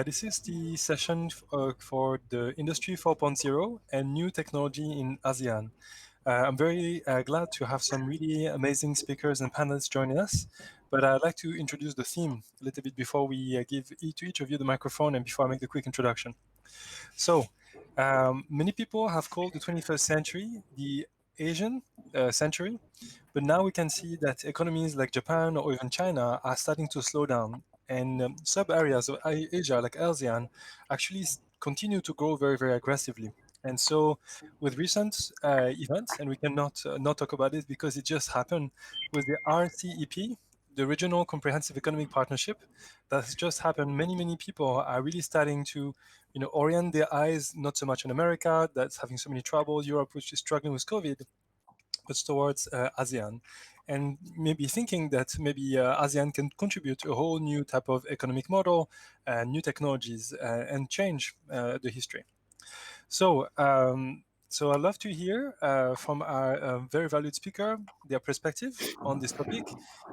This is the session for the Industry 4.0 and new technology in ASEAN. I'm very glad to have some really amazing speakers and panelists joining us, but I'd like to introduce the theme a little bit before we give to each of you the microphone and before I make the quick introduction. So, many people have called the 21st century the Asian century, but now we can see that economies like Japan or even China are starting to slow down, and sub-areas of Asia like ASEAN actually continue to grow very, very aggressively. And so, with recent events, and we cannot not talk about it because it just happened with the RCEP, the Regional Comprehensive Economic Partnership, that has just happened. Many people are really starting to, orient their eyes not so much on America, that's having so many troubles, Europe, which is struggling with COVID, but towards ASEAN, and maybe thinking that maybe ASEAN can contribute to a whole new type of economic model, new technologies, and change the history. So, so I'd love to hear from our very valued speaker their perspective on this topic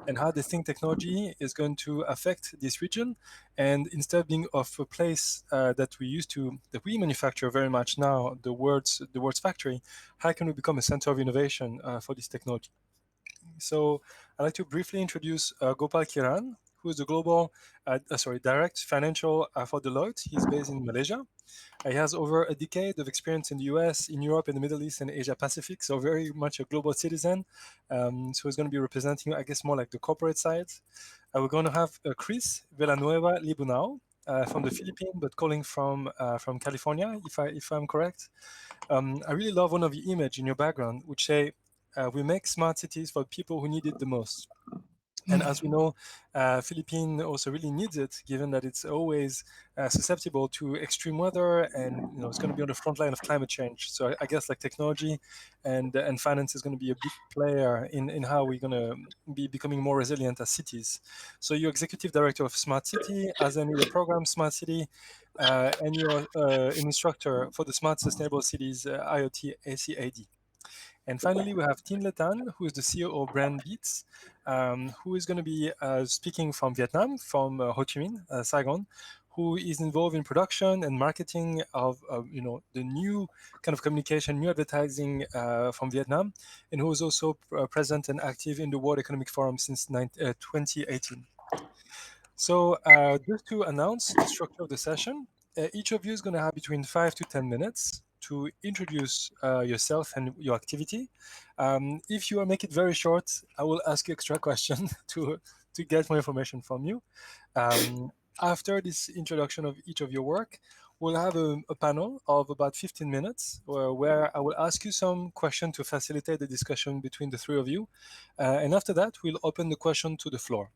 and how they think technology is going to affect this region. And instead of being of a place that we manufacture very much now, the world's factory, how can we become a center of innovation for this technology? So I'd like to briefly introduce Gopal Kiran, who is the direct financial for Deloitte. He's based in Malaysia. He has over a decade of experience in the US, in Europe, in the Middle East, and Asia Pacific, so very much a global citizen. So he's going to be representing, I guess, more like the corporate side. We're going to have Chris Villanueva Libunao from the Philippines, but calling from California, if I'm correct. I really love one of your image in your background, which say, we make smart cities for people who need it the most. And as we know, Philippines also really needs it, given that it's always susceptible to extreme weather, and it's going to be on the front line of climate change. So I guess like technology and finance is going to be a big player in how we're going to be becoming more resilient as cities. So you're executive director of Smart City, as in your program Smart City, and you're an instructor for the Smart Sustainable Cities IoT ACAD. And finally, we have Tin Letan, who is the CEO of Brand Beats, who is going to be speaking from Vietnam, from Ho Chi Minh, Saigon, who is involved in production and marketing of the new kind of communication, new advertising from Vietnam, and who is also present and active in the World Economic Forum since 2018. So just to announce the structure of the session, each of you is going to have between 5 to 10 minutes to introduce yourself and your activity. If you make it very short, I will ask you extra question to get more information from you. After this introduction of each of your work, we'll have a panel of about 15 minutes where I will ask you some questions to facilitate the discussion between the three of you. And after that, we'll open the question to the floor.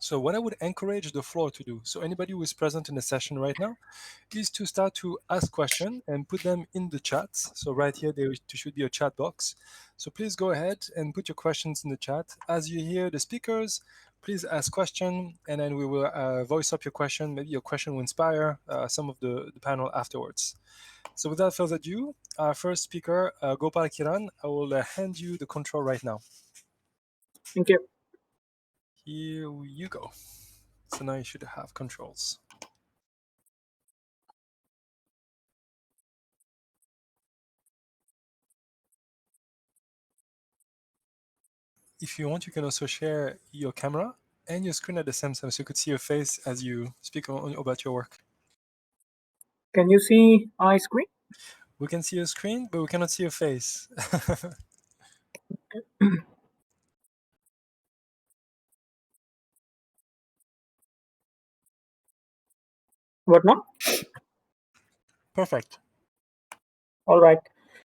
So what I would encourage the floor to do, so anybody who is present in the session right now, is to start to ask questions and put them in the chat. So right here, there should be a chat box. So please go ahead and put your questions in the chat. As you hear the speakers, please ask question, and then we will voice up your question. Maybe your question will inspire some of the panel afterwards. So without further ado, our first speaker, Gopal Kiran, I will hand you the control right now. Thank you. Here you go. So now you should have controls. If you want, you can also share your camera and your screen at the same time, so you could see your face as you speak about your work. Can you see my screen? We can see your screen, but we cannot see your face. What now? Perfect. All right.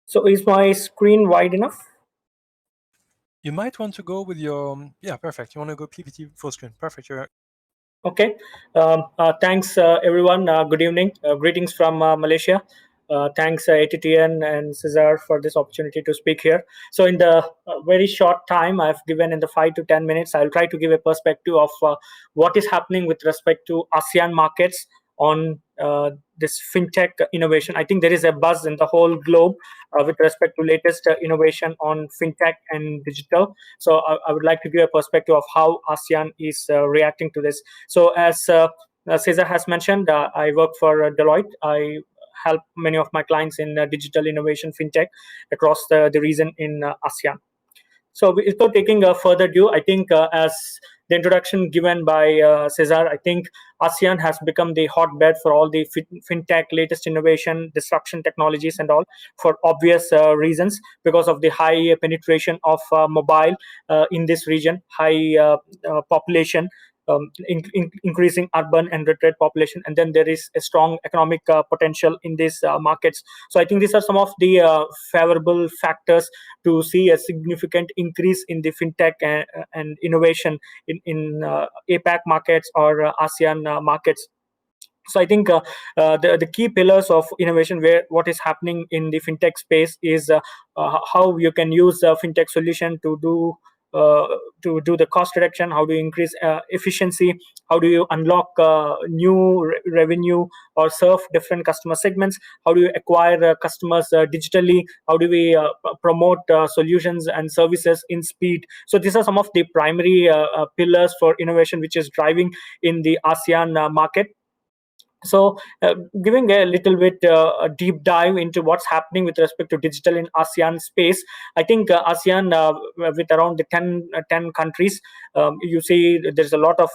So is my screen wide enough? You might want to go with your, yeah, perfect. You want to go PPT full screen. Perfect. You're Okay. Thanks, everyone. Good evening. Greetings from Malaysia. Thanks, ATTN and Cesar, for this opportunity to speak here. So in the very short time I've given, in the 5 to 10 minutes, I'll try to give a perspective of what is happening with respect to ASEAN markets on this fintech innovation. I think there is a buzz in the whole globe with respect to latest innovation on fintech and digital. So I would like to give a perspective of how ASEAN is reacting to this. So as Cesar has mentioned, I work for Deloitte. I help many of my clients in digital innovation, fintech across the region in ASEAN. So, without taking a further due, I think as the introduction given by Cesar, I think ASEAN has become the hotbed for all the fintech, latest innovation, disruption technologies, and all for obvious reasons because of the high penetration of mobile in this region, high population. Increasing urban and rural population, and then there is a strong economic potential in these markets. So I think these are some of the favorable factors to see a significant increase in the fintech and innovation in APAC markets or ASEAN markets. So I think the key pillars of innovation, where what is happening in the fintech space, is how you can use fintech solution uh, to do the cost reduction, how do you increase efficiency, how do you unlock new revenue or serve different customer segments, how do you acquire customers digitally, how do we promote solutions and services in speed. So these are some of the primary pillars for innovation which is driving in the ASEAN market. So, giving a little bit a deep dive into what's happening with respect to digital in ASEAN space, I think ASEAN, with around the 10 countries, you see there's a lot of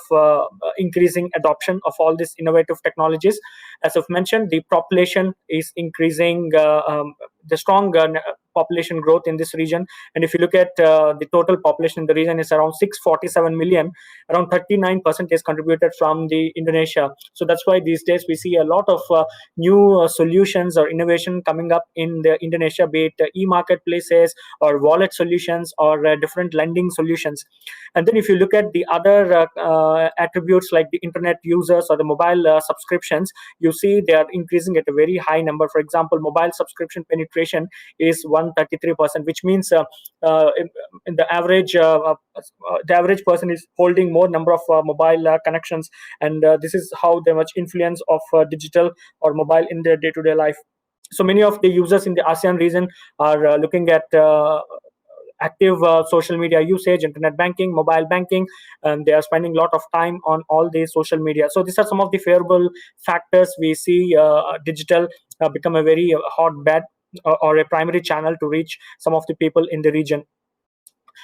increasing adoption of all these innovative technologies. As I've mentioned, the population is increasing. The strong population growth in this region, and if you look at the total population in the region is around 647 million, around 39% is contributed from the Indonesia. So that's why these days we see a lot of new solutions or innovation coming up in the Indonesia, be it e-marketplaces or wallet solutions or different lending solutions. And then if you look at the other attributes like the internet users or the mobile subscriptions, you see they are increasing at a very high number. For example, mobile subscription penetration is 133%, which means in the average person is holding more number of mobile connections, and this is how the much influence of digital or mobile in their day-to-day life. So many of the users in the ASEAN region are looking at active social media usage, internet banking, mobile banking, and they are spending a lot of time on all these social media. So these are some of the favorable factors we see digital become a very hotbed or a primary channel to reach some of the people in the region.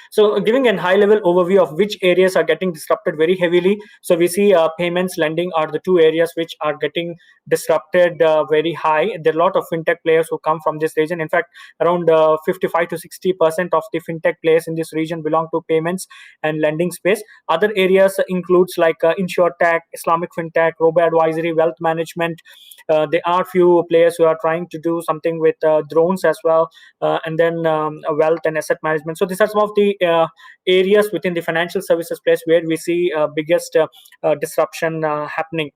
So, giving a high level overview of which areas are getting disrupted very heavily. So, we see payments, lending are the two areas which are getting disrupted very high. There are a lot of fintech players who come from this region. In fact, around 55 to 60% of the fintech players in this region belong to payments and lending space. Other areas includes like insurtech, Islamic fintech, robo advisory, wealth management. There are few players who are trying to do something with drones as well, and then wealth and asset management. So these are some of the areas within the financial services place where we see biggest disruption happening.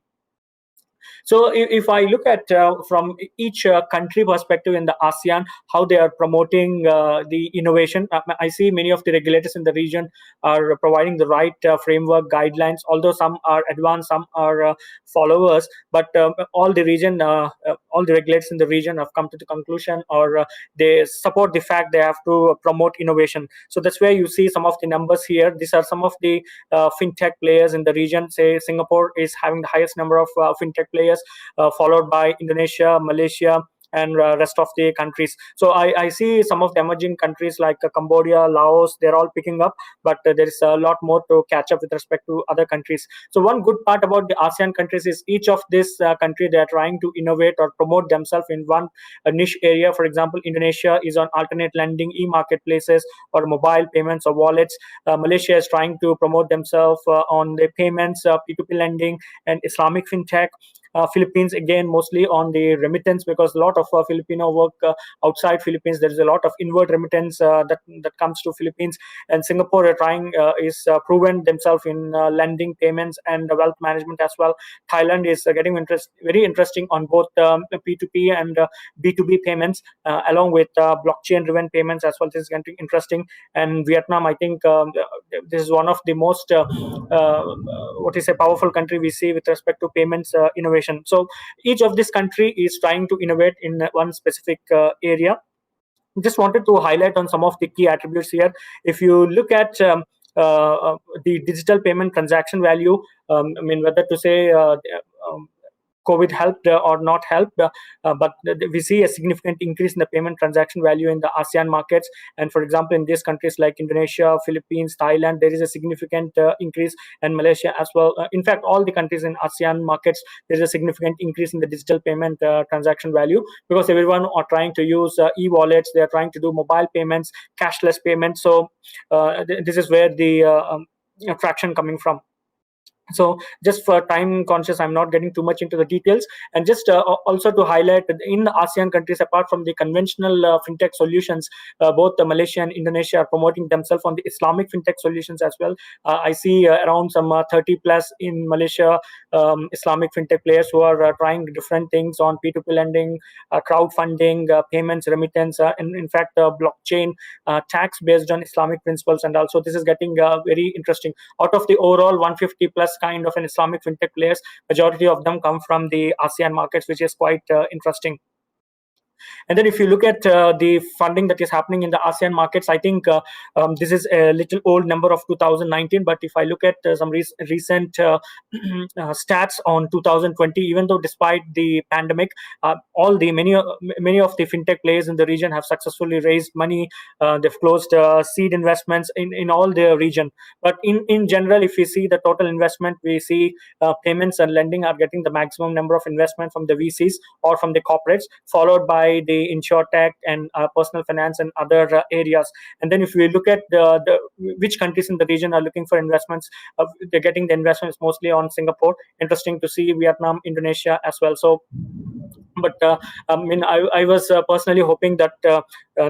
So if I look at from each country perspective in the ASEAN, how they are promoting the innovation, I see many of the regulators in the region are providing the right framework guidelines. Although some are advanced, some are followers, but all the regulators in the region have come to the conclusion, or they support the fact they have to promote innovation. So that's where you see some of the numbers here. These are some of the fintech players in the region. Say Singapore is having the highest number of fintech players, followed by Indonesia, Malaysia, and rest of the countries. So I see some of the emerging countries like Cambodia, Laos, they're all picking up, but there is a lot more to catch up with respect to other countries. So one good part about the ASEAN countries is each of this country, they are trying to innovate or promote themselves in one niche area. For example, Indonesia is on alternate lending, e-marketplaces, or mobile payments or wallets. Malaysia is trying to promote themselves on the payments, P2P lending, and Islamic fintech. Philippines again mostly on the remittance, because a lot of Filipino work outside Philippines. There is a lot of inward remittance that comes to Philippines, and Singapore are trying is proven themselves in lending, payments, and wealth management as well. Thailand is getting very interesting on both P2P and B2B payments, along with blockchain driven payments as well. This is getting interesting. And Vietnam, I think this is one of the most what is a powerful country we see with respect to payments innovation. So each of this country is trying to innovate in one specific area. Just wanted to highlight on some of the key attributes here. If you look at the digital payment transaction value. I mean, whether to say um, COVID helped or not helped, but we see a significant increase in the payment transaction value in the ASEAN markets. And for example, in these countries like Indonesia, Philippines, Thailand, there is a significant increase, and Malaysia as well. In fact, all the countries in ASEAN markets, there is a significant increase in the digital payment transaction value, because everyone are trying to use e-wallets. They are trying to do mobile payments, cashless payments. So this is where the traction coming from. So just for time conscious, I'm not getting too much into the details. And just also to highlight that in the ASEAN countries, apart from the conventional fintech solutions, both Malaysia and Indonesia are promoting themselves on the Islamic fintech solutions as well. I see around some 30 plus in Malaysia, Islamic fintech players who are trying different things on P2P lending, crowdfunding, payments, remittance, and in fact blockchain tax based on Islamic principles. And also this is getting very interesting. Out of the overall 150 plus kind of an Islamic fintech players, majority of them come from the ASEAN markets, which is quite interesting. And then if you look at the funding that is happening in the ASEAN markets, I think this is a little old number of 2019. But if I look at some recent stats on 2020, even though despite the pandemic, all the many of the fintech players in the region have successfully raised money. They've closed seed investments in all the region. But in general, if we see the total investment, we see payments and lending are getting the maximum number of investment from the VCs or from the corporates, followed by the insurtech and personal finance and other areas. And then if we look at which countries in the region are looking for investments, they're getting the investments mostly on Singapore. Interesting to see Vietnam, Indonesia as well. So but I mean, I was personally hoping that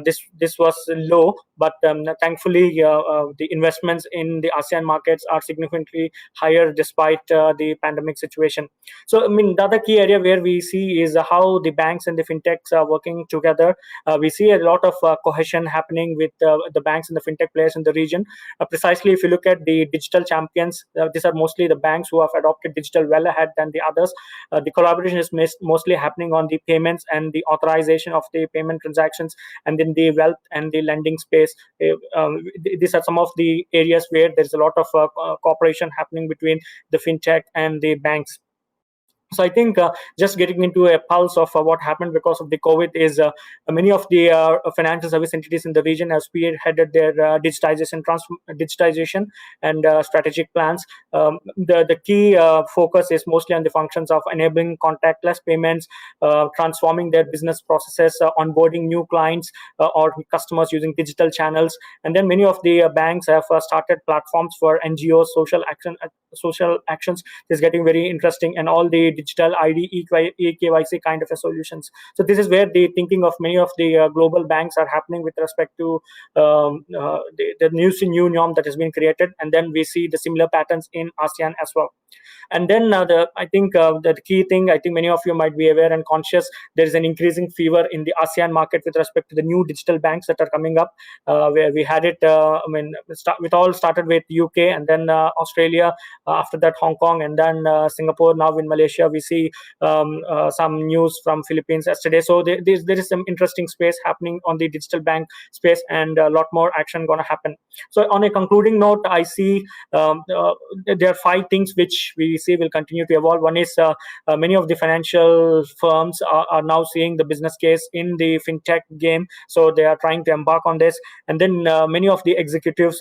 this was low, but thankfully the investments in the ASEAN markets are significantly higher despite the pandemic situation. So I mean, the other key area where we see is how the banks and the fintechs are working together. We see a lot of cohesion happening with the banks and the fintech players in the region. Precisely, if you look at the digital champions, these are mostly the banks who have adopted digital well ahead than the others. The collaboration is mostly happening on the payments and the authorization of the payment transactions, and then the wealth and the lending space. These are some of the areas where there's a lot of cooperation happening between the fintech and the banks. So I think just getting into a pulse of what happened because of the COVID is many of the financial service entities in the region have spearheaded their digitization and strategic plans. The key focus is mostly on the functions of enabling contactless payments, transforming their business processes, onboarding new clients or customers using digital channels. And then many of the banks have started platforms for NGOs, social actions. Is getting very interesting, and all the digital ID, eKYC kind of a solutions. So this is where the thinking of many of the global banks are happening with respect to the new norm that has been created, and then we see the similar patterns in ASEAN as well. And then I think the key thing, I think many of you might be aware and conscious, there is an increasing fever in the ASEAN market with respect to the new digital banks that are coming up. Where we had it, it all started with UK, and then Australia, after that Hong Kong, and then Singapore. Now in Malaysia, we see some news from Philippines yesterday. So there is some interesting space happening on the digital bank space, and a lot more action going to happen. So on a concluding note, I see there are five things which we see will continue to evolve. One is many of the financial firms are now seeing the business case in the fintech game, so they are trying to embark on this. And then many of the executives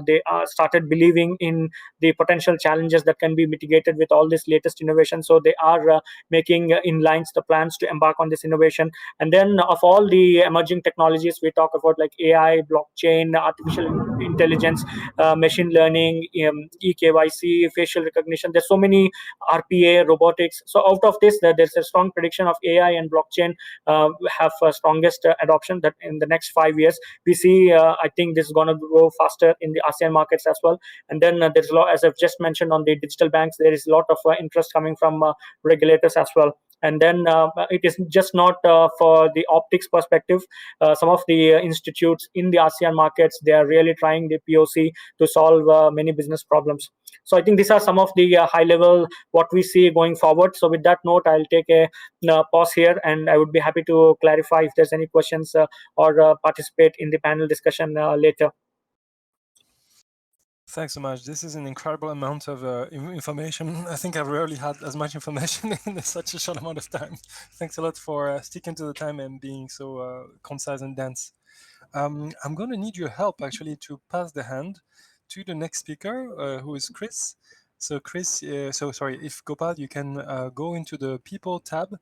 they started believing in the potential challenges that can be mitigated with all this latest innovation, so they are making in lines the plans to embark on this innovation. And then of all the emerging technologies we talk about, like AI, blockchain, artificial intelligence, machine learning, eKYC, facial recognition, there's so many, RPA, robotics. So out of this, there's a strong prediction of AI and blockchain have strongest adoption that in the next 5 years. We see, I think this is going to grow faster in the ASEAN markets as well. And then there's a lot, as I've just mentioned, on the digital banks, there is a lot of interest coming from regulators as well. And then it is just not for the optics perspective. Some of the institutes in the ASEAN markets, they are really trying the POC to solve many business problems. So I think these are some of the high level what we see going forward. So with that note, I'll take a pause here, and I would be happy to clarify if there's any questions or participate in the panel discussion later. Thanks so much. This is an incredible amount of information. I think I've rarely had as much information in such a short amount of time. Thanks a lot for sticking to the time and being so concise and dense. I'm going to need your help actually to pass the hand to the next speaker, who is Chris. So, Chris, so sorry, if Gopal, you can go into the People tab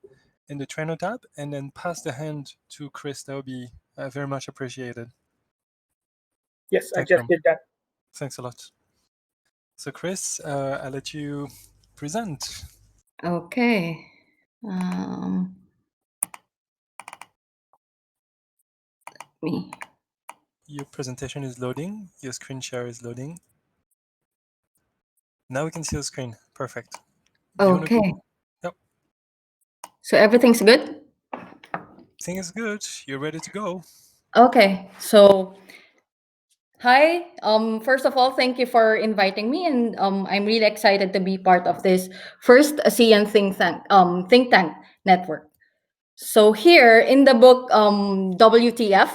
in the Trainer tab and then pass the hand to Chris, that would be very much appreciated. Yes, I Thanks very just much. did that. Thanks a lot. So, Chris, I'll let you present. Okay. Um, me. Your presentation is loading. Your screen share is loading. Now we can see the screen. Perfect. Do you want to go? Okay. Yep. So everything's good? Everything is good. You're ready to go. Okay. So hi. First of all, thank you for inviting me, and I'm really excited to be part of this first ASEAN think tank network. So here in the book, WTF,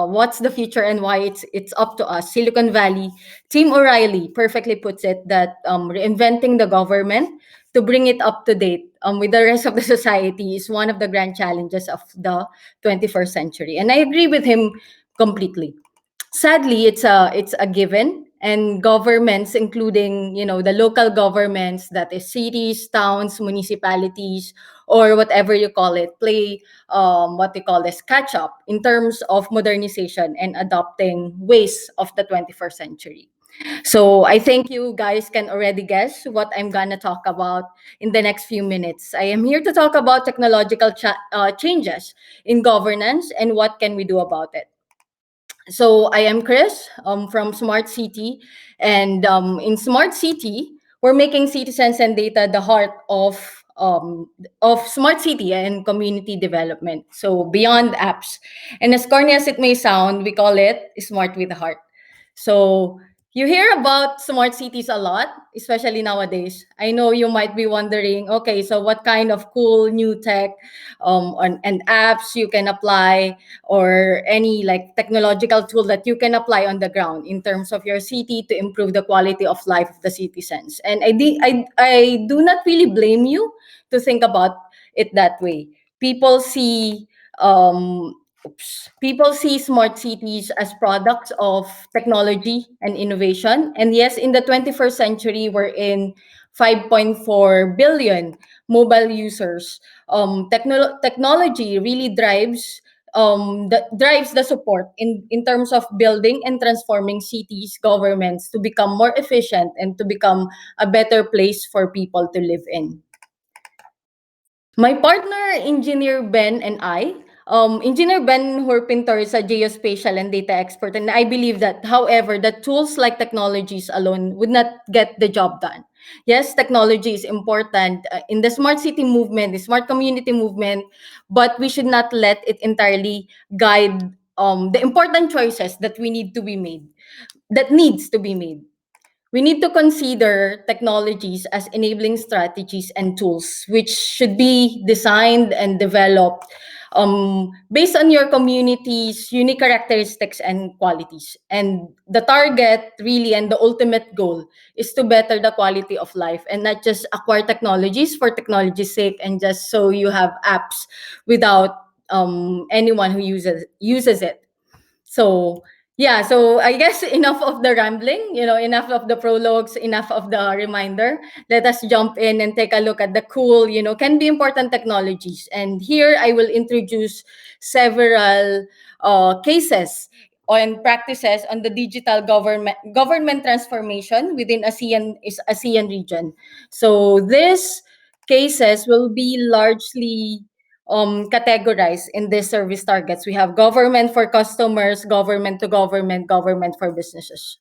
what's the future and why it's up to us. Silicon Valley, Tim O'Reilly perfectly puts it that reinventing the government to bring it up to date with the rest of the society is one of the grand challenges of the 21st century. And I agree with him completely. Sadly, it's a given, and governments, including the local governments, that is cities, towns, municipalities, or whatever you call it, play what they call this catch up in terms of modernization and adopting ways of the 21st century. So I think you guys can already guess what I'm gonna talk about in the next few minutes. I am here to talk about technological changes in governance and what can we do about it. So I am Chris from Smart City, and in Smart City, we're making citizens and data the heart of smart city and community development. So beyond apps, and as corny as it may sound, we call it smart with a heart. So you hear about smart cities a lot, especially nowadays. I know you might be wondering, okay, so what kind of cool new tech and apps you can apply, or any like technological tool that you can apply on the ground in terms of your city to improve the quality of life of the citizens. And I do not really blame you to think about it that way. People see um, people see smart cities as products of technology and innovation. And yes, in the 21st century, we're in 5.4 billion mobile users. Technology really drives the support in terms of building and transforming cities, governments to become more efficient and to become a better place for people to live in. My partner, Engineer Ben, and Engineer Ben Horpintor is a geospatial and data expert, and I believe that, however, that tools like technologies alone would not get the job done. Yes, technology is important in the smart city movement, the smart community movement, but we should not let it entirely guide the important choices that needs to be made. We need to consider technologies as enabling strategies and tools, which should be designed and developed based on your community's unique characteristics and qualities. And the target, really, and the ultimate goal is to better the quality of life and not just acquire technologies for technology's sake and just so you have apps without anyone who uses it. So yeah, so I guess enough of the rambling, enough of the prologues, enough of the reminder. Let us jump in and take a look at the cool, can be important technologies. And here I will introduce several cases and practices on the digital government transformation within ASEAN region. So these cases will be largely categorized in these service targets. We have government for customers, government to government, government for businesses.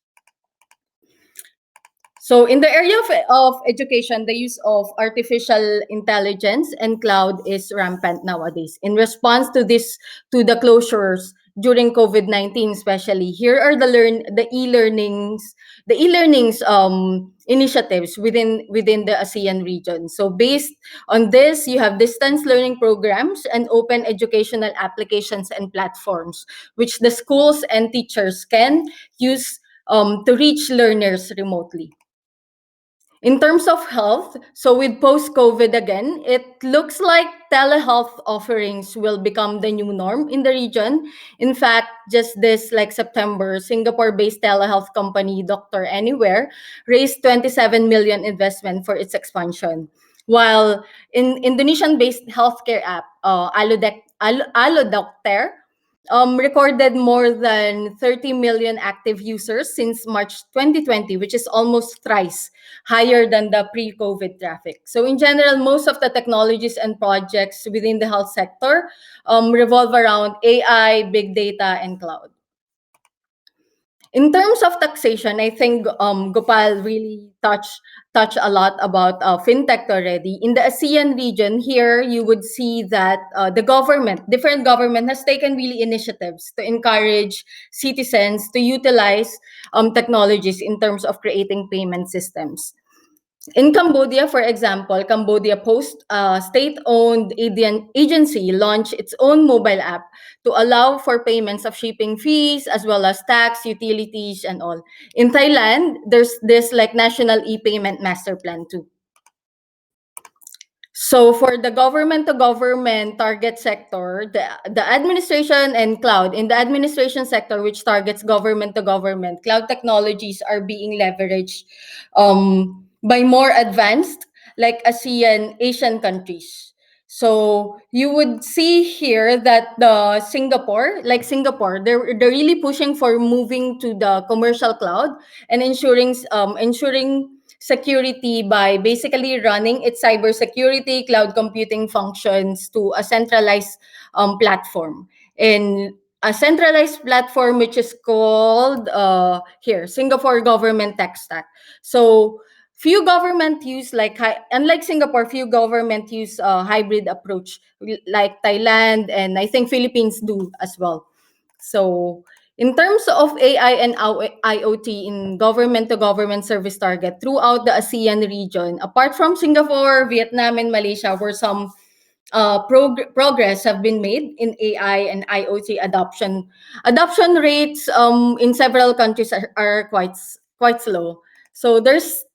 So in the area of education, the use of artificial intelligence and cloud is rampant nowadays. In response to the closures during COVID-19, especially, here are the e-learnings initiatives within the ASEAN region. So based on this, you have distance learning programs and open educational applications and platforms, which the schools and teachers can use to reach learners remotely. In terms of health, so with post-COVID again, it looks like telehealth offerings will become the new norm in the region. In fact, just this like September, Singapore-based telehealth company Doctor Anywhere raised 27 million investment for its expansion. While in Indonesian-based healthcare app, Alodoctor, recorded more than 30 million active users since March 2020, which is almost thrice higher than the pre-COVID traffic. So in general, most of the technologies and projects within the health sector revolve around AI, big data, and cloud. In terms of taxation, I think Gopal really touched a lot about fintech already. In the ASEAN region, here you would see that different government has taken really initiatives to encourage citizens to utilize technologies in terms of creating payment systems. In Cambodia, for example, Cambodia Post, state-owned agency, launched its own mobile app to allow for payments of shipping fees as well as tax, utilities, and all. In Thailand, there's this like national e-payment master plan too. So for the government to government target sector, the administration and cloud, in the administration sector, which targets government to government, cloud technologies are being leveraged by more advanced like Asian countries. So you would see here that Singapore, they're really pushing for moving to the commercial cloud and ensuring security by basically running its cybersecurity cloud computing functions to a centralized platform. In a centralized platform which is called here Singapore Government Tech Stack. So few government use unlike Singapore, few government use a hybrid approach like Thailand and I think Philippines do as well. So in terms of AI and IoT in government to government service target throughout the ASEAN region, apart from Singapore, Vietnam, and Malaysia, where some progress have been made in AI and IoT adoption. Adoption rates in several countries are quite slow. So there's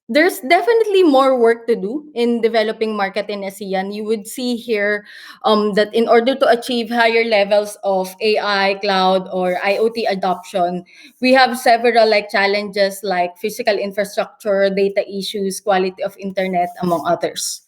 definitely more work to do in developing market in ASEAN. You would see here that in order to achieve higher levels of AI, cloud, or IoT adoption, we have several like challenges like physical infrastructure, data issues, quality of internet, among others.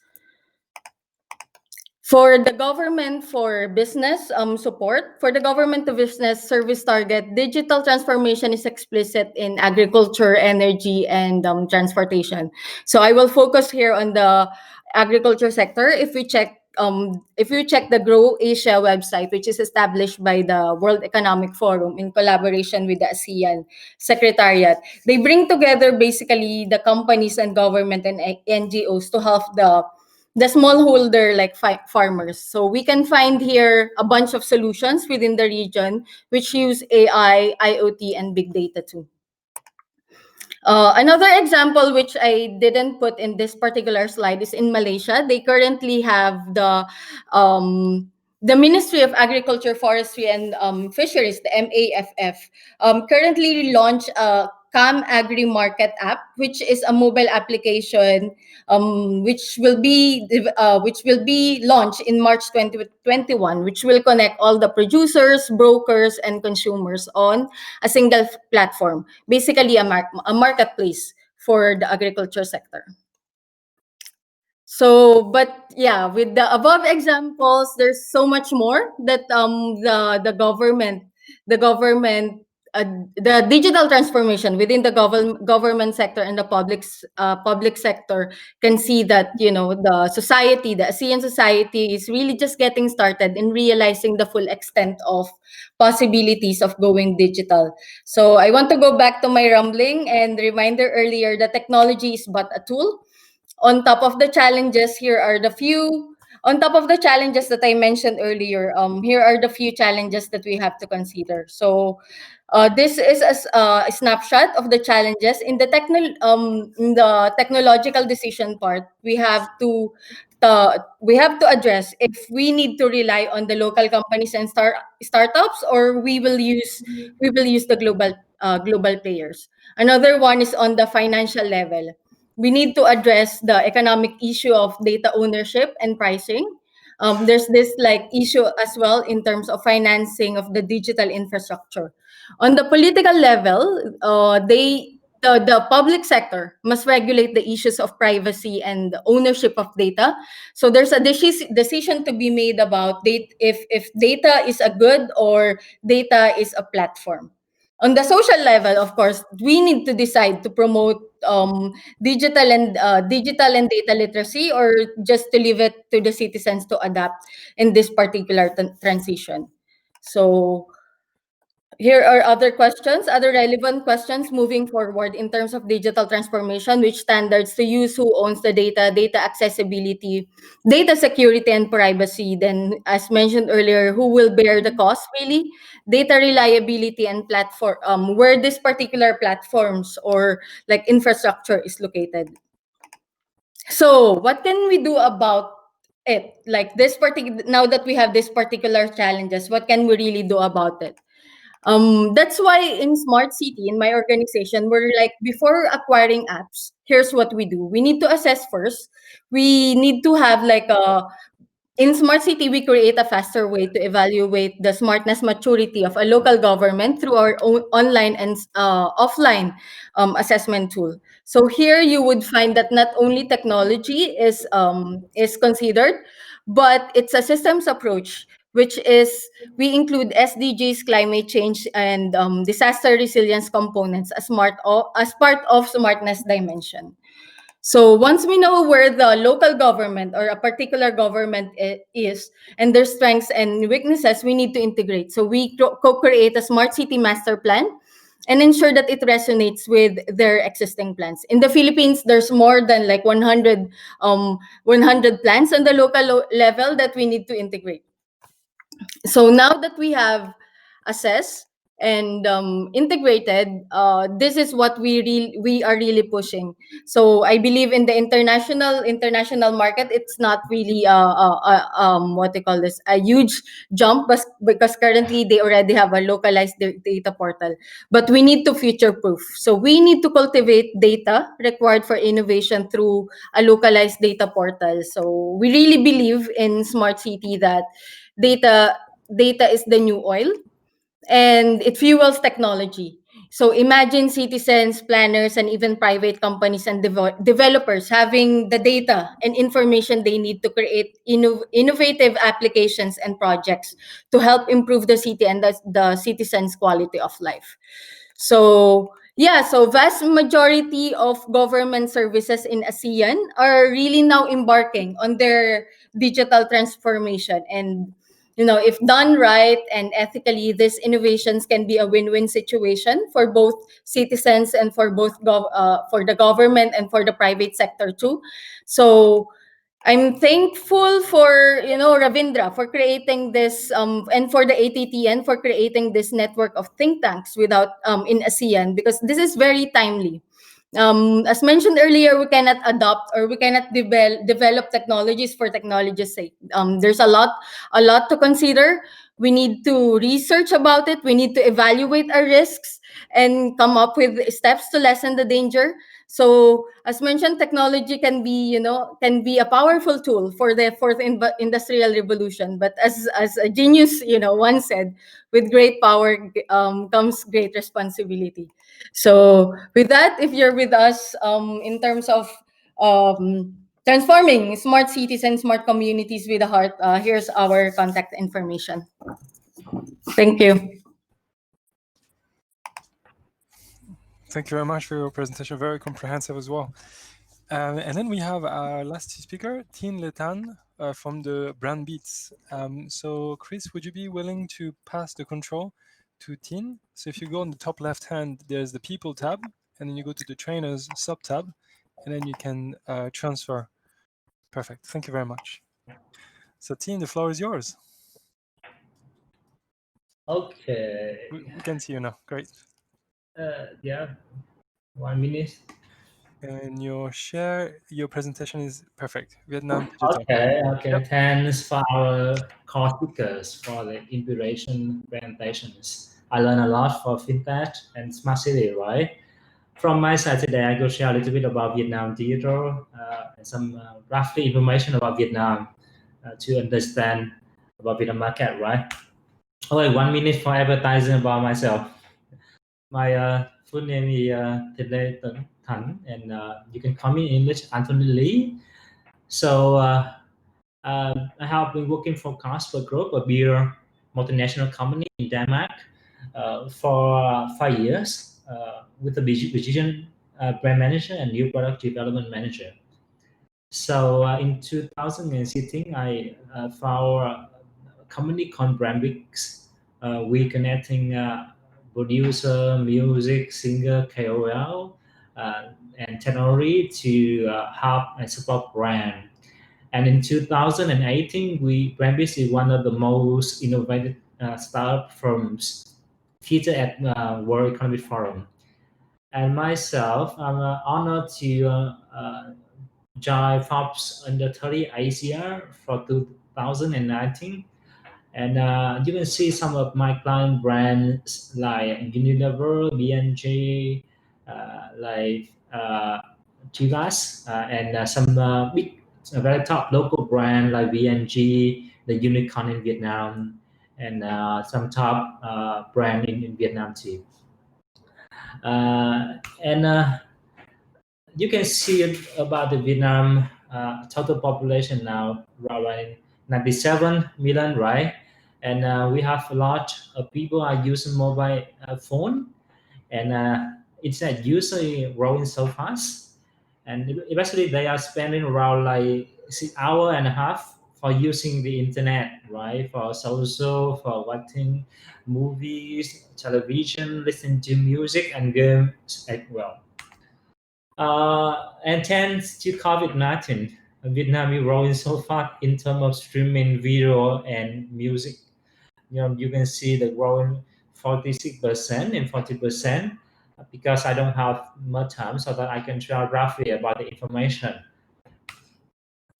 For the government for business support, for the government to business service target, digital transformation is explicit in agriculture, energy, and transportation. So I will focus here on the agriculture sector. If we check the Grow Asia website, which is established by the World Economic Forum in collaboration with the ASEAN Secretariat, they bring together basically the companies and government and NGOs to help the smallholder like farmers. So we can find here a bunch of solutions within the region which use AI, IoT, and big data too. Another example which I didn't put in this particular slide is in Malaysia. They currently have the Ministry of Agriculture, Forestry, and Fisheries, the MAFF, currently launched a Cam Agri Market app, which is a mobile application which will be launched in March 2021, which will connect all the producers, brokers, and consumers on a single platform, basically a marketplace for the agriculture sector. So, but yeah, with the above examples, there's so much more that the government the digital transformation within the government sector and the public sector can see that the ASEAN society is really just getting started in realizing the full extent of possibilities of going digital. So I want to go back to my rambling and reminder earlier that technology is but a tool. On top of the challenges, on top of the challenges that I mentioned earlier, here are the few challenges that we have to consider. So this is a snapshot of the challenges in in the technological decision part. We have to address if we need to rely on the local companies and startups, or we will use the global global players. Another one is on the financial level. We need to address the economic issue of data ownership and pricing. There's this like issue as well in terms of financing of the digital infrastructure. On the political level, the public sector must regulate the issues of privacy and ownership of data. So there's a decision to be made about if data is a good or data is a platform. On the social level, of course, we need to decide to promote digital and data literacy, or just to leave it to the citizens to adapt in this particular transition. So here are other relevant questions moving forward in terms of digital transformation: which standards to use, who owns the data accessibility, data security and privacy. Then, as mentioned earlier, who will bear the cost really, data reliability and platform, where this particular platforms or like infrastructure is located. So what can we do about it? Like this particular, now that we have this particular challenges, what can we really do about it? That's why in Smart City, in my organization, we're like, before acquiring apps, here's what we do. We need to assess first. We need to have like in Smart City, we create a faster way to evaluate the smartness maturity of a local government through our own online and offline assessment tool. So here you would find that not only technology is considered, but it's a systems approach, which is we include SDGs, climate change, and disaster resilience components as part of smartness dimension. So once we know where the local government or a particular government is and their strengths and weaknesses, we need to integrate. So we co-create a smart city master plan and ensure that it resonates with their existing plans. In the Philippines, there's more than like 100 plans on the local level that we need to integrate. So now that we have assessed and integrated, this is what we are really pushing. So I believe in the international market, it's not really what they call this, a huge jump, but because currently they already have a localized data portal. But we need to future proof. So we need to cultivate data required for innovation through a localized data portal. So we really believe in smart city that data is the new oil and it fuels technology. So imagine citizens, planners, and even private companies and developers having the data and information they need to create innovative applications and projects to help improve the city and the citizens' quality of life. So yeah, so vast majority of government services in ASEAN are really now embarking on their digital transformation. And if done right and ethically, these innovations can be a win-win situation for both citizens and for for the government and for the private sector too. So I'm thankful for Ravindra for creating this and for the ATTN for creating this network of think tanks without in ASEAN, because this is very timely. As mentioned earlier, we cannot adopt or we cannot develop technologies for technology's sake. There's a lot to consider. We need to research about it. We need to evaluate our risks and come up with steps to lessen the danger. So, as mentioned, technology can be a powerful tool for the fourth industrial revolution. But as a genius, once said, with great power comes great responsibility. So, with that, if you're with us in terms of transforming smart cities and smart communities with a heart, here's our contact information. Thank you. Thank you very much for your presentation. Very comprehensive as well. And then we have our last speaker, Tin Letan from the Brand Beats. So Chris, would you be willing to pass the control to Tin? So if you go on the top left hand, there's the People tab, and then you go to the Trainers sub tab, and then you can transfer. Perfect. Thank you very much. So Tin, the floor is yours. Okay. We can see you now. Great. Yeah. 1 minute. And your presentation is perfect. Vietnam Digital. Okay. Yep. Thanks for our core speakers for the inspiration presentations. I learned a lot for fintech and smart city, right? From my side today, I go share a little bit about Vietnam digital and some roughly information about Vietnam to understand about Vietnam market, right? Okay, 1 minute for advertising about myself. My full name is Thile Tan, and you can call me in English Anthony Lee. So I have been working for Carlsberg Group, a beer multinational company in Denmark, for 5 years with the position brand manager and new product development manager. So in 2016, I found a company called Brandwix. We connecting producer, music, singer, KOL, and technology to help and support brand. And in 2018, Brandwix is one of the most innovative startup firms featured at World Economic Forum. And myself, I'm honored to join Forbes Under 30 Asia for 2019. And you can see some of my client brands like Unilever, B&J, like Chivas, and some big, very top local brand like B&G, the unicorn in Vietnam, and some top brand in Vietnam too. And you can see it about the Vietnam total population now around 97 million, right? And we have a lot of people are using mobile phone, and it's usually growing so fast. And eventually, they are spending around like 6 hours and a half for using the internet, right? For social, for watching movies, television, listening to music, and games as well. And thanks to COVID-19, Vietnam is growing so fast in terms of streaming video and music. You can see the growing 46% and 40% because I don't have much time so that I can share roughly about the information.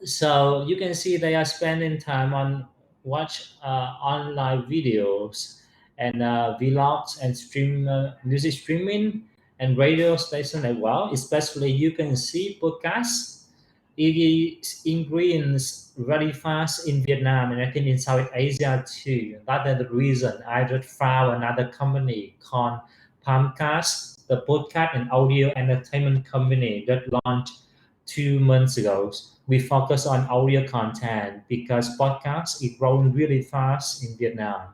So you can see they are spending time on watch online videos and vlogs and stream music streaming and radio station as well. Especially you can see podcasts. It is increasing very fast in Vietnam and I think in South Asia too. That is the reason I just found another company called Palmcast, the podcast and audio entertainment company that launched 2 months ago. We focus on audio content because podcast is growing really fast in Vietnam.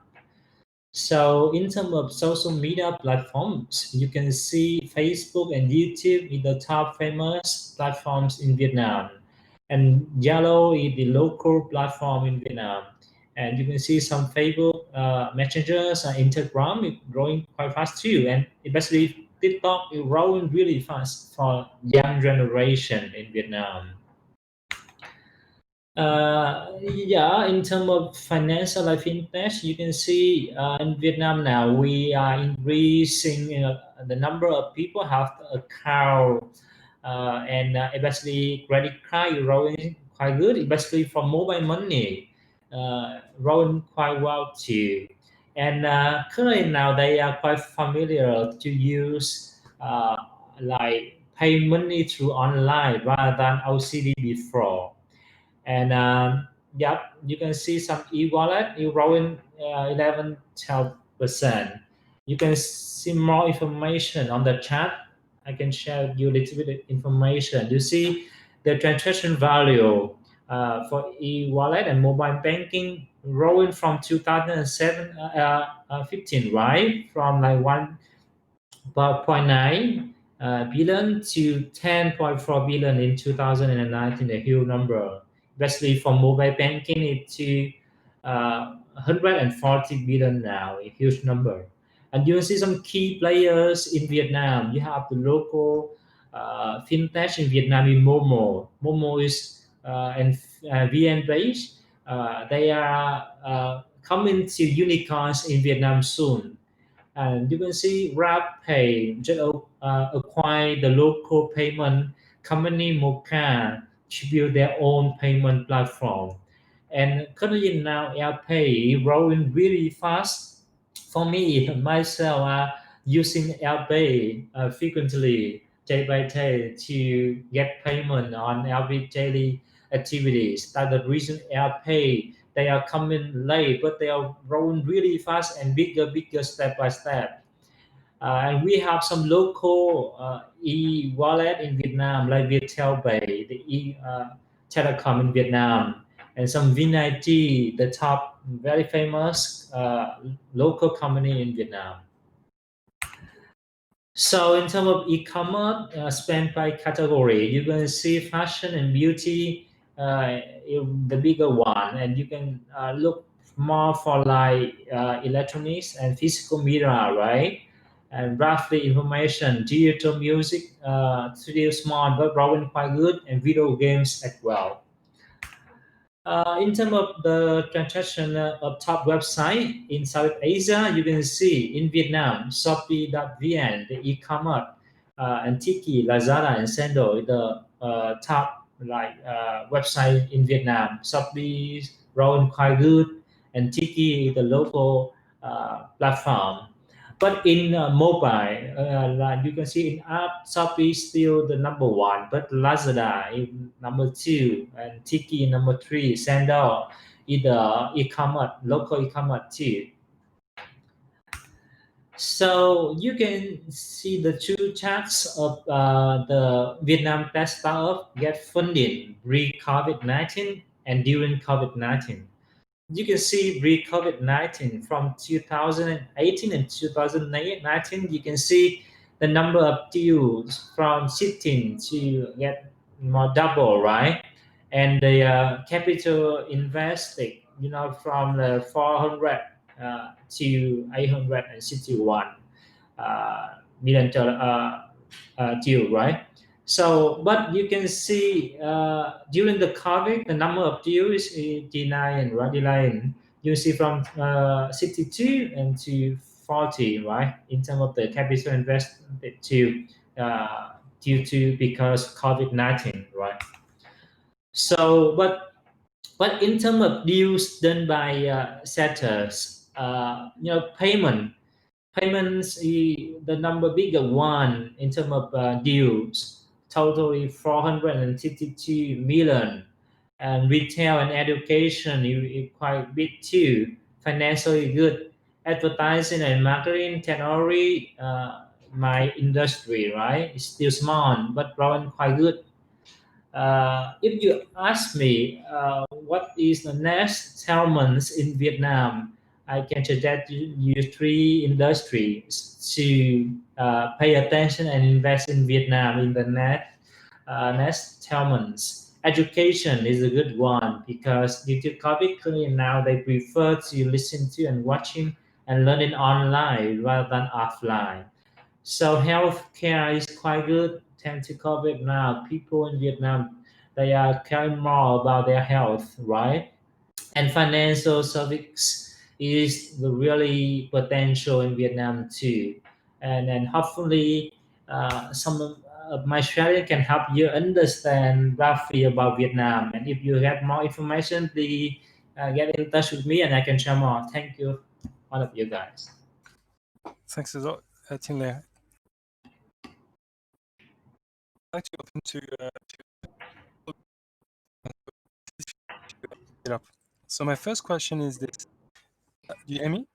So in terms of social media platforms, you can see Facebook and YouTube is the top famous platforms in Vietnam. And Yellow is the local platform in Vietnam. And you can see some Facebook messengers and Instagram is growing quite fast too. And especially TikTok is growing really fast for young generation in Vietnam. Yeah, in terms of financial life fintech, you can see in Vietnam now we are increasing the number of people have account and especially credit card growing quite good, especially for mobile money growing quite well too. And currently now they are quite familiar to use like pay money through online rather than OCD before. And yep, you can see some e-wallet is growing 11 12%. You can see more information on the chat. I can share with you a little bit of information. You see the transaction value for e-wallet and mobile banking growing from 2007 15, right? From like 1.9 billion to 10.4 billion in 2019, a huge number. Especially for mobile banking, it to 140 billion now, a huge number. And you see some key players in Vietnam. You have the local fintech in Vietnam in Momo. Momo is and VN based. They are coming to unicorns in Vietnam soon. And you can see GrabPay just acquired the local payment company Mocha to build their own payment platform. And currently now AirPay is growing really fast For me, myself, using Alipay frequently, day by day, to get payment on every daily activities. That's the reason Alipay, they are coming late, but they are growing really fast and bigger, step by step. And we have some local e-wallet in Vietnam, like Viettel Pay, the telecom in Vietnam, and some VinIT, the top very famous local company in Vietnam. So in terms of e-commerce spent by category, you can see fashion and beauty, the bigger one, and you can look more for like electronics and physical media, right? And roughly information, digital music, still small but growing quite good, and video games as well. In terms of the transaction of top website in South Asia, you can see in Vietnam, Shopee.vn, the e-commerce, and Tiki, Lazada, and Sendo, the top website in Vietnam. Shopee is growing quite good, and Tiki, the local platform. But in mobile, like you can see in app, Shopee is still the number one, but Lazada is number two, and Tiki number three, Sandal is the e-commerce, local e-commerce too. So you can see the two charts of the Vietnam tech startup get funding pre-COVID-19 and during COVID-19. You can see pre-COVID-19 from 2018 and 2019, you can see the number of deals from 16 to get more double, right? And the capital invested, from the 400 to 861 million deal, right? So, but you can see during the COVID, the number of deals is declined, right? Declined. You see from 62 and to 40, right? In terms of the capital invested to due to because COVID-19, right? So, but in terms of deals done by setters, payments is the number bigger one in terms of deals, totally 452 million. And retail and education is quite big too. Financially good. Advertising and marketing technology, my industry, right? It's still small, but growing quite good. If you ask me what is the next settlements in Vietnam, I can suggest you three industries to pay attention and invest in Vietnam in the next settlements. Education is a good one because due to COVID currently now they prefer to listen to and watching and learning online rather than offline. So healthcare is quite good. Thanks to COVID now, people in Vietnam they are caring more about their health, right? And financial service is the really potential in Vietnam too. And then hopefully some of my sharing can help you understand roughly about Vietnam. And if you have more information, please get in touch with me and I can share more. Thank you, all of you guys. Thanks a lot, Tin Lei. I'd like to open to it up. So my first question is this: do you hear me?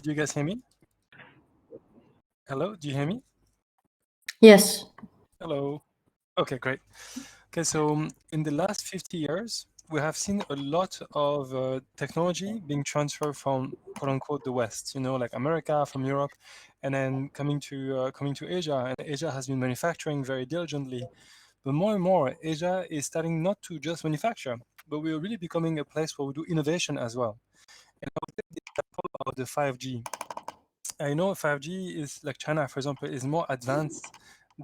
Do you guys hear me? Hello, do you hear me? Yes. Hello. Okay, great. Okay, so in the last 50 years, we have seen a lot of technology being transferred from quote unquote the West, like America, from Europe, and then coming to Asia. And Asia has been manufacturing very diligently. But more and more, Asia is starting not to just manufacture, but we're really becoming a place where we do innovation as well. And I will take the example of the 5G. I know 5G is like China, for example, is more advanced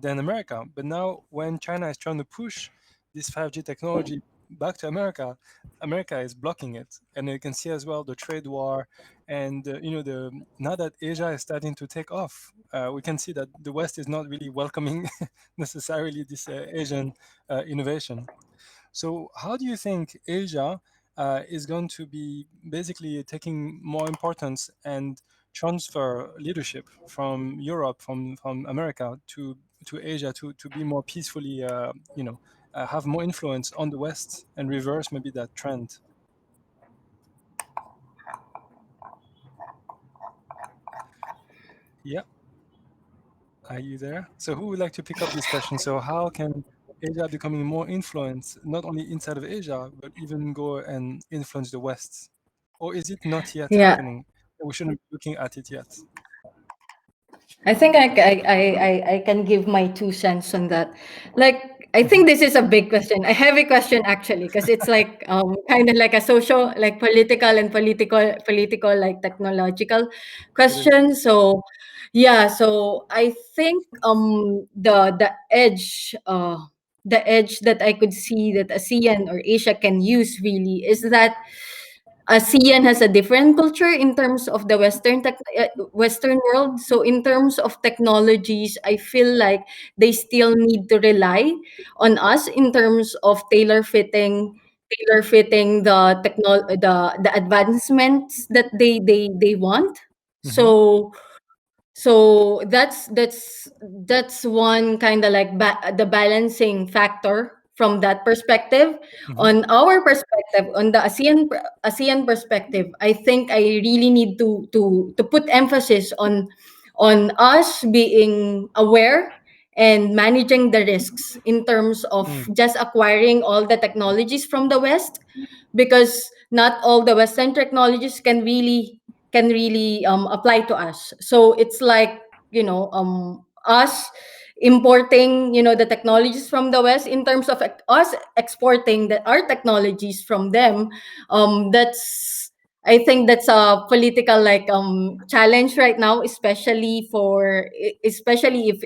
than America. But now when China is trying to push this 5G technology back to America, America is blocking it. And you can see as well the trade war. And, now that Asia is starting to take off, we can see that the West is not really welcoming necessarily this Asian innovation. So how do you think Asia is going to be basically taking more importance and transfer leadership from Europe, from America to Asia to be more peacefully, have more influence on the West and reverse maybe that trend. Yeah, are you there? So who would like to pick up this question? So how can Asia becoming more influence, not only inside of Asia, but even go and influence the West? Or is it not yet Yeah, happening? We shouldn't be looking at it yet. I think I can give my 2 cents on that. Like, I Mhm. think this is a big question, a heavy question actually, because it's like kind of like a social, like political, like technological It is. question. So, yeah. So I think the edge that I could see that ASEAN or Asia can use really is that ASEAN has a different culture in terms of the Western world. So in terms of technologies, I feel like they still need to rely on us in terms of tailor fitting the advancements that they want. Hmm. So that's one kind of like the balancing factor from that perspective. Hmm. On our perspective, on the ASEAN perspective, I think I really need to put emphasis on us being aware and managing the risks in terms of Mm. just acquiring all the technologies from the West, because not all the Western technologies can really apply to us. So it's like, us importing, the technologies from the West in terms of us exporting our technologies from them. That's I think that's a political like challenge right now, especially if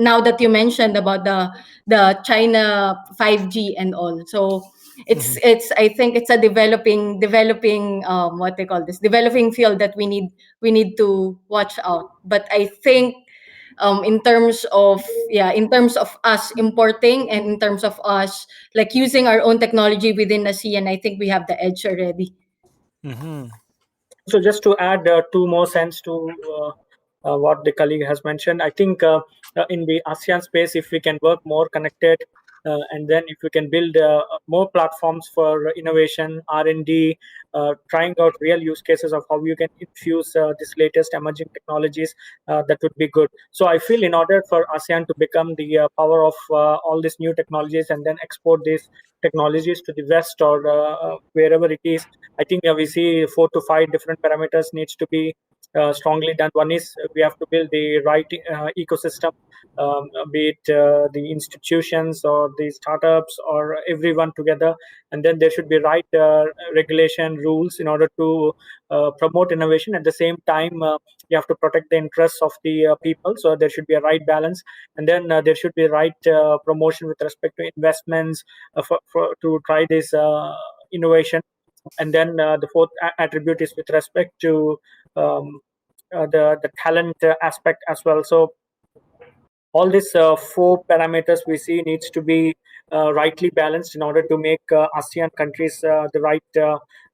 now that you mentioned about the China 5G and all. So Hmm. it's I think it's a developing what they call this developing field that we need to watch out. But I think in terms of us importing and in terms of us like using our own technology within ASEAN, I think we have the edge already. Hmm. So just to add two more cents to what the colleague has mentioned, I think in the ASEAN space, if we can work more connected, and then if we can build more platforms for innovation, R&D, trying out real use cases of how you can infuse this latest emerging technologies, that would be good. So I feel in order for ASEAN to become the power of all these new technologies and then export these technologies to the West or wherever it is, I think we see 4 to 5 different parameters needs to be strongly done. One is we have to build the right ecosystem, be it the institutions or the startups or everyone together, and then there should be right regulation rules in order to promote innovation. At the same time, you have to protect the interests of the people, so there should be a right balance, and then there should be right promotion with respect to investments to try this innovation. And then the fourth attribute is with respect to um, the talent aspect as well. So all these 4 parameters we see needs to be rightly balanced in order to make ASEAN countries the right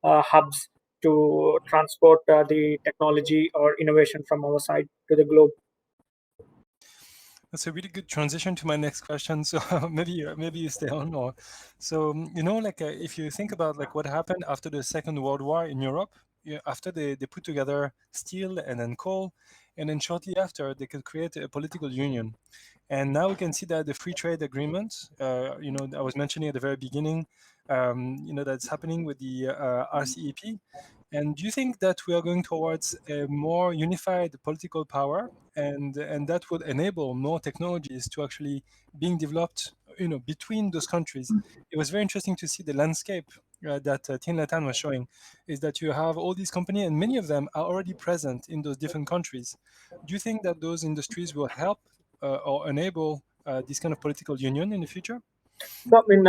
hubs to transport the technology or innovation from our side to the globe. That's a really good transition to my next question. So maybe you stay on more. So like if you think about like what happened after the Second World War in Europe, after they put together steel and then coal, and then shortly after they could create a political union. And now we can see that the free trade agreement, I was mentioning at the very beginning, that's happening with the RCEP. And do you think that we are going towards a more unified political power, and that would enable more technologies to actually being developed, between those countries? It was very interesting to see the landscape that Tin Latan was showing, is that you have all these companies, and many of them are already present in those different countries. Do you think that those industries will help or enable this kind of political union in the future? So, I mean,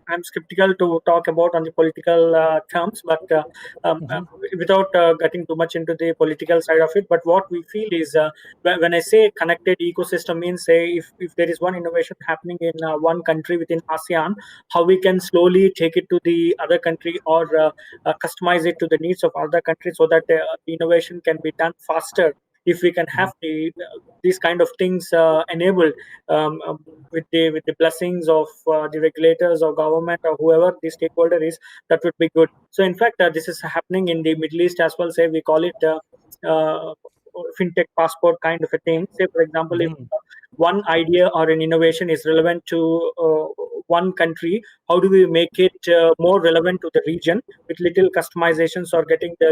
I'm skeptical to talk about on the political terms, but Mhm. without getting too much into the political side of it. But what we feel is when I say connected ecosystem means, say, if there is one innovation happening in one country within ASEAN, how we can slowly take it to the other country or customize it to the needs of other countries so that the innovation can be done faster. If we can have these kind of things enabled with the blessings of the regulators or government or whoever the stakeholder is, that would be good. So in fact, this is happening in the Middle East as well. Say we call it uh, fintech passport kind of a thing. Say for example, if Mhm. one idea or an innovation is relevant to one country, how do we make it more relevant to the region with little customizations or getting the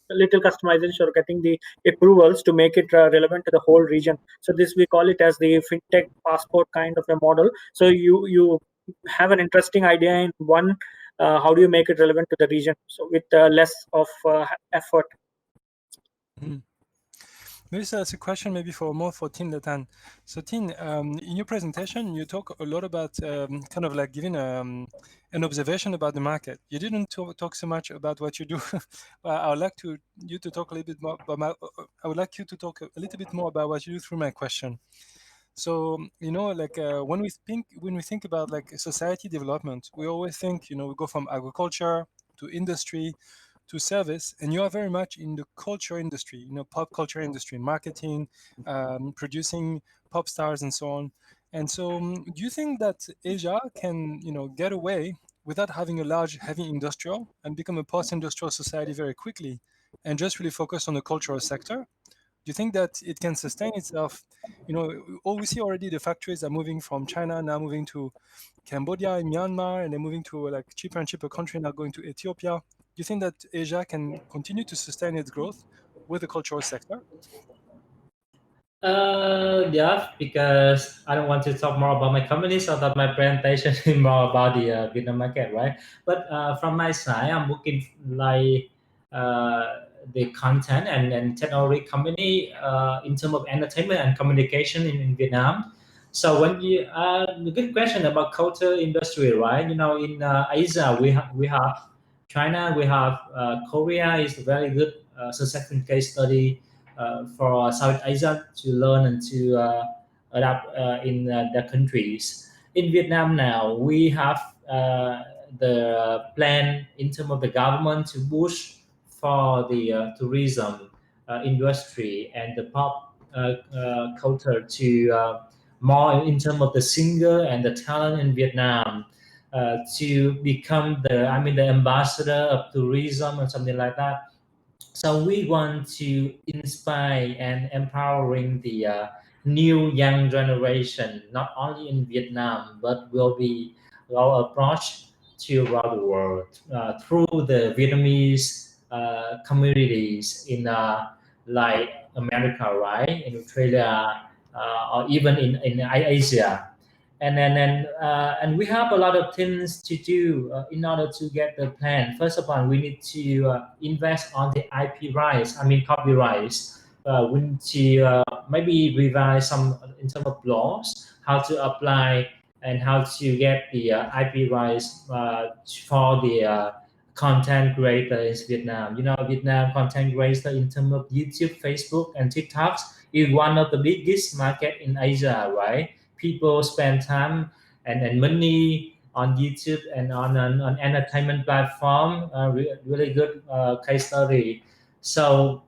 little customizations or getting the approvals to make it relevant to the whole region. So this we call it as the fintech passport kind of a model. So you have an interesting idea in one, how do you make it relevant to the region, so with less of effort. Mhm. Maybe that's a question maybe for more for Tin Latan. So Tin, in your presentation, you talk a lot about kind of like giving an observation about the market. You didn't talk so much about what you do. Well, I would like you to talk a little bit more about I would like you to talk a little bit more about what you do through my question. So like when we think about like society development, we always think we go from agriculture to industry to service, and you are very much in the culture industry, pop culture industry, marketing, producing pop stars and so on. And so, do you think that Asia can get away without having a large heavy industrial and become a post-industrial society very quickly, and just really focus on the cultural sector? Do you think that it can sustain itself? All we see already, the factories are moving from China, now moving to Cambodia and Myanmar, and they're moving to like cheaper and cheaper country, now going to Ethiopia. Do you think that Asia can continue to sustain its growth with the cultural sector? Yeah, because I don't want to talk more about my company, so that my presentation is more about the Vietnam market, right? But from my side, I'm working like the content and technology company in terms of entertainment and communication in Vietnam. So when you the good question about culture industry, right? In Asia, we have China, we have Korea is a very good successful case study for South Asia to learn and to adapt in their countries. In Vietnam now, we have the plan in terms of the government to push for the tourism industry and the pop culture to more in terms of the singer and the talent in Vietnam to become the ambassador of tourism or something like that. So we want to inspire and empowering the new young generation, not only in Vietnam, but will be our approach to around the world through the Vietnamese communities in like America, right, in Australia, or even in Asia. And we have a lot of things to do in order to get the plan. First of all, we need to invest on the IP rights, copyrights. We need to maybe revise some in terms of laws, how to apply and how to get the IP rights for the content creators in Vietnam. Vietnam content creator in terms of YouTube, Facebook, and TikTok is one of the biggest market in Asia, right? People spend time and money on YouTube and on entertainment platform. Really good case study. So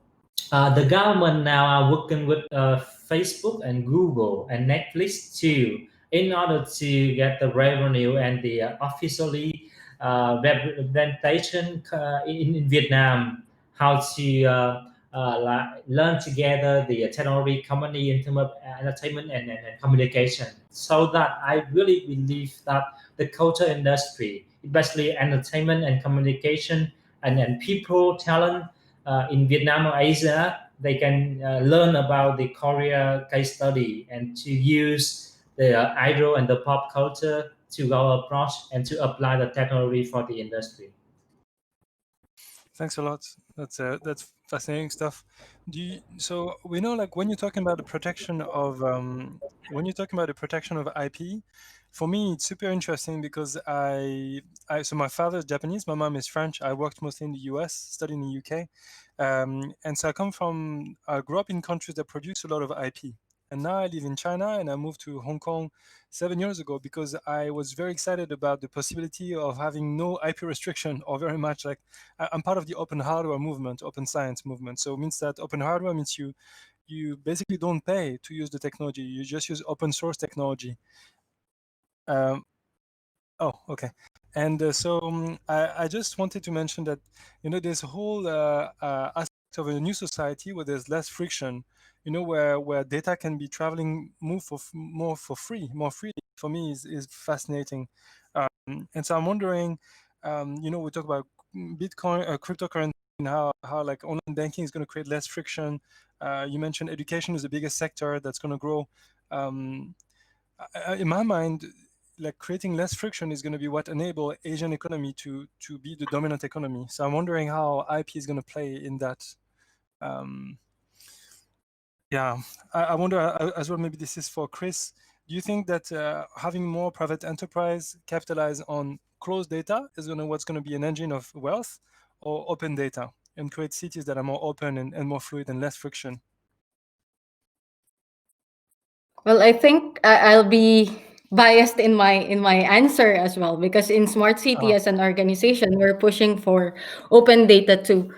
the government now are working with Facebook and Google and Netflix too, in order to get the revenue and the officially representation in Vietnam, how to learn together the technology company in terms of entertainment and communication. So that I really believe that the culture industry, especially entertainment and communication and people talent in Vietnam or Asia, they can learn about the Korea case study and to use the idol and the pop culture to go approach and to apply the technology for the industry. Thanks a lot. That's fascinating stuff. So we know, like when you're talking about the protection of IP, for me, it's super interesting because so my father is Japanese, my mom is French. I worked mostly in the US, studied in the UK, and so I grew up in countries that produce a lot of IP. And now I live in China, and I moved to Hong Kong 7 years ago because I was very excited about the possibility of having no IP restriction, or very much like I'm part of the open hardware movement, open science movement. So it means that open hardware means you basically don't pay to use the technology. You just use open source technology. Um, oh, okay. And I just wanted to mention that, there's a whole aspect of a new society where there's less friction, where data can be move more for free, more freely. For me, is fascinating. And so I'm wondering, we talk about Bitcoin, cryptocurrency, and how like online banking is going to create less friction. You mentioned education is the biggest sector that's going to grow. Um, in my mind, like creating less friction is going to be what enable Asian economy to be the dominant economy. So I'm wondering how IP is going to play in that. Um, yeah, I wonder as well. Maybe this is for Chris. Do you think that having more private enterprise capitalize on closed data is what's going to be an engine of wealth, or open data, and create cities that are more open and more fluid and less friction? Well, I think I'll be biased in my answer as well, because in Smart City Ah, as an organization, we're pushing for open data too,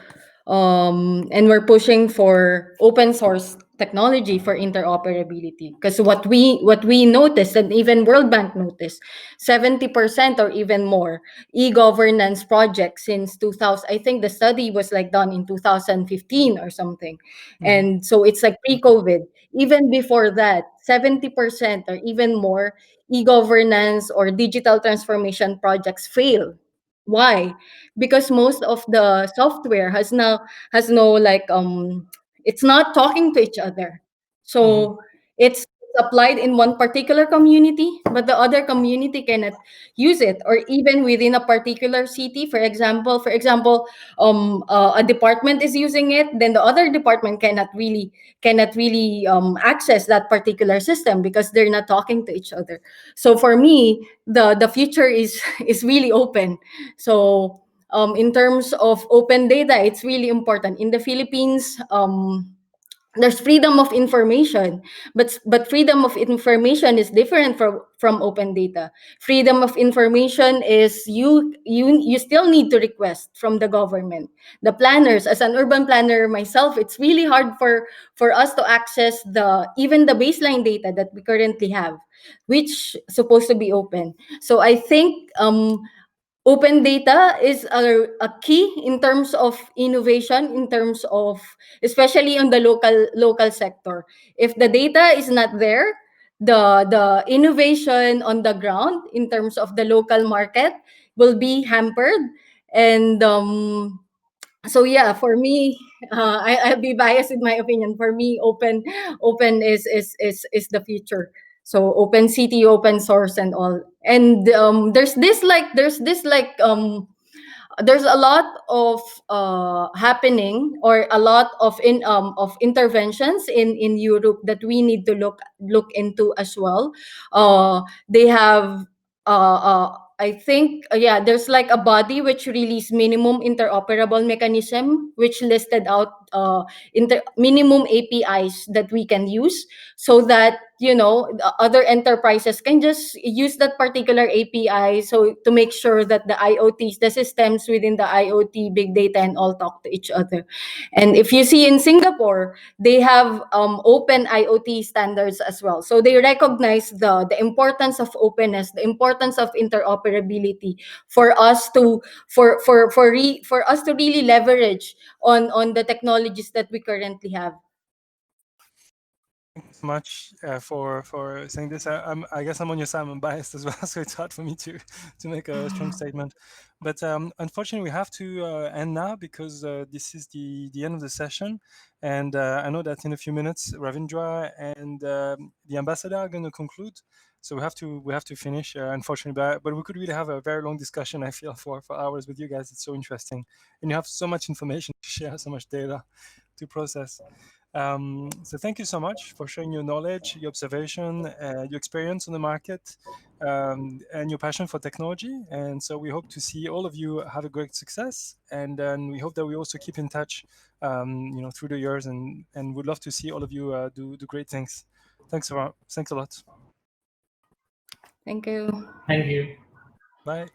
and we're pushing for open source technology for interoperability. Because what we noticed, and even World Bank noticed, 70% or even more e-governance projects since 2000. I think the study was like done in 2015 or something, mhm. and so it's like pre-COVID. Even before that, 70% or even more e-governance or digital transformation projects fail. Why? Because most of the software has no like it's not talking to each other. Mhm. So it's applied in one particular community, but the other community cannot use it. Or even within a particular city, for example, a department is using it, then the other department cannot really access that particular system because they're not talking to each other. So for me, the future is is really open. So in terms of open data, it's really important in the Philippines. There's freedom of information, but freedom of information is different from open data. Freedom of information is you still need to request from the government, the planners. As an urban planner myself, it's really hard for us to access the even the baseline data that we currently have, which supposed to be open. So I think open data is a key in terms of innovation, in terms of especially on the local sector. If the data is not there, the innovation on the ground in terms of the local market will be hampered. And so yeah, for me, I'll be biased in my opinion. For me, open is the future. So open city, open source, and all. And there's a lot of happening, or a lot of interventions in Europe that we need to look into as well. They have I think yeah, there's like a body which released minimum interoperable mechanism, which listed out minimum APIs that we can use, so that the other enterprises can just use that particular API, so to make sure that the systems within the IoT, big data, and all talk to each other. And if you see in Singapore, they have open IoT standards as well. So they recognize the importance of openness, the importance of interoperability for us to for us to really leverage on the technologies that we currently have. So much for saying this. I guess I'm on your side. I'm biased as well, so it's hard for me to make a strong statement. But unfortunately, we have to end now because this is the end of the session, and I know that in a few minutes, Ravindra and the ambassador are going to conclude. So we have to finish, unfortunately. But we could really have a very long discussion. I feel for hours with you guys. It's so interesting, and you have so much information to share, so much data to process. So thank you so much for sharing your knowledge, your observation, your experience on the market, and your passion for technology. And so we hope to see all of you have a great success. And then we hope that we also keep in touch, through the years, and would love to see all of you do great things. Thanks a lot. Thank you. Thank you. Bye.